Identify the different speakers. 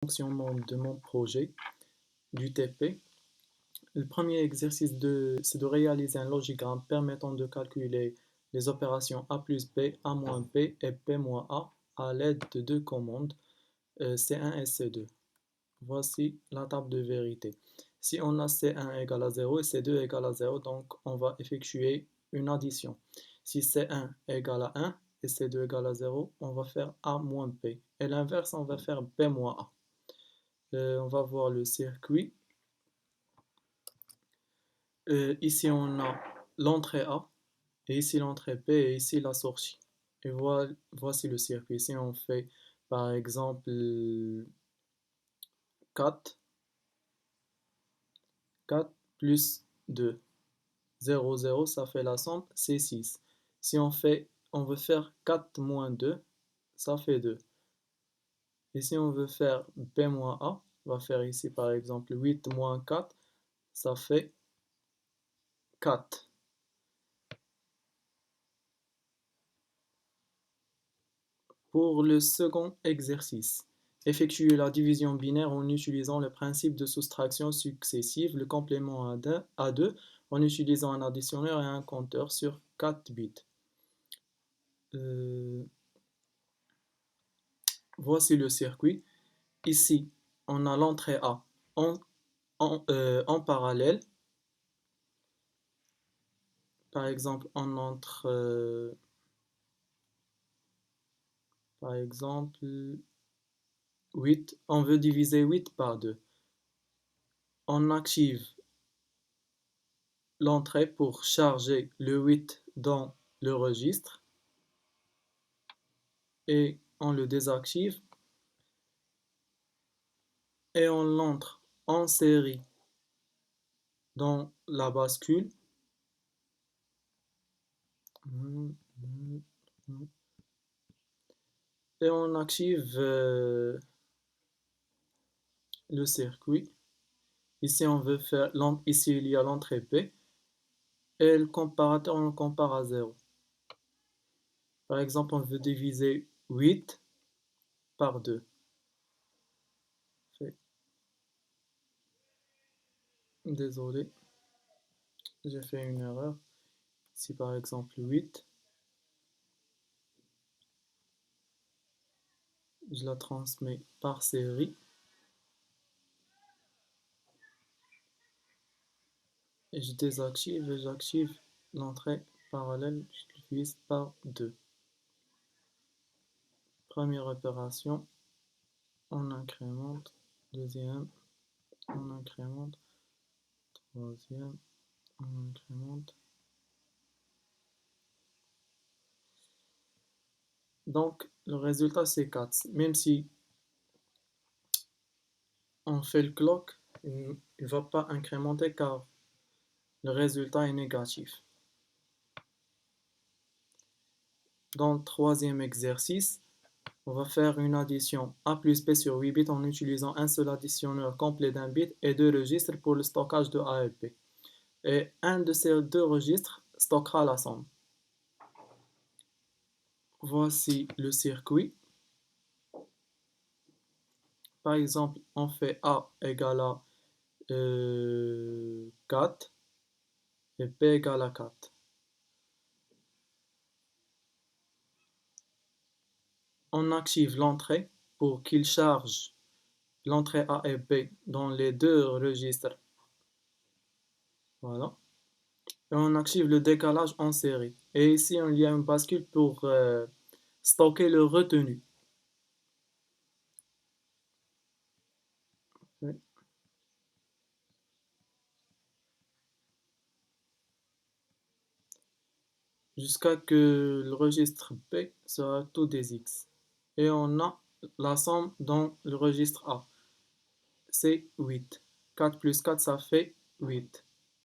Speaker 1: Fonctionnement de mon projet du TP. Le premier exercice c'est de réaliser un logigramme permettant de calculer les opérations A plus B, A moins B et B moins A à l'aide de deux commandes C1 et C2. Voici la table de vérité. Si on a C1 égale à 0 et C2 égale à 0, donc on va effectuer une addition. Si C1 égale à 1 et C2 égale à 0, on va faire A moins B. Et l'inverse, on va faire B moins A. On va voir le circuit. Ici, on a l'entrée A, et ici l'entrée B, et ici la sortie. Et voici le circuit. Ici, on fait par exemple 4 plus 2. 0, 0, ça fait la somme, c'est 6. Si on veut faire 4 moins 2, ça fait 2. Et si on veut faire B moins A, on va faire ici par exemple 8 moins 4, ça fait 4. Pour le second exercice, effectuer la division binaire en utilisant le principe de soustraction successive, le complément à 2, en utilisant un additionneur et un compteur sur 4 bits. Voici le circuit. Ici, on a l'entrée A en parallèle. Par exemple, on entre par exemple 8. On veut diviser 8 par 2. On active l'entrée pour charger le 8 dans le registre et on le désactive et on l'entre en série dans la bascule. Et on active le circuit. Ici, ici il y a l'entrée P et le comparateur, on le compare à 0. Par exemple, on veut diviser 8 par 2. Désolé, j'ai fait une erreur. Ici, par exemple, 8. Je la transmets par série. Et je désactive et j'active l'entrée parallèle, je divise par 2. Première opération, on incrémente. Deuxième, on incrémente. Troisième, on incrémente. Donc, le résultat, c'est 4. Même si on fait le clock, il ne va pas incrémenter car le résultat est négatif. Dans le troisième exercice, on va faire une addition A plus B sur 8 bits en utilisant un seul additionneur complet d'un bit et deux registres pour le stockage de A et B. Et un de ces deux registres stockera la somme. Voici le circuit. Par exemple, on fait A égale à 4 et B égale à 4. On active l'entrée pour qu'il charge l'entrée A et B dans les deux registres. Voilà. Et on active le décalage en série. Et ici, il y a une bascule pour stocker le retenu. Jusqu'à que le registre B sera tout des X. Et on a la somme dans le registre A. C'est 8. 4 plus 4, ça fait 8.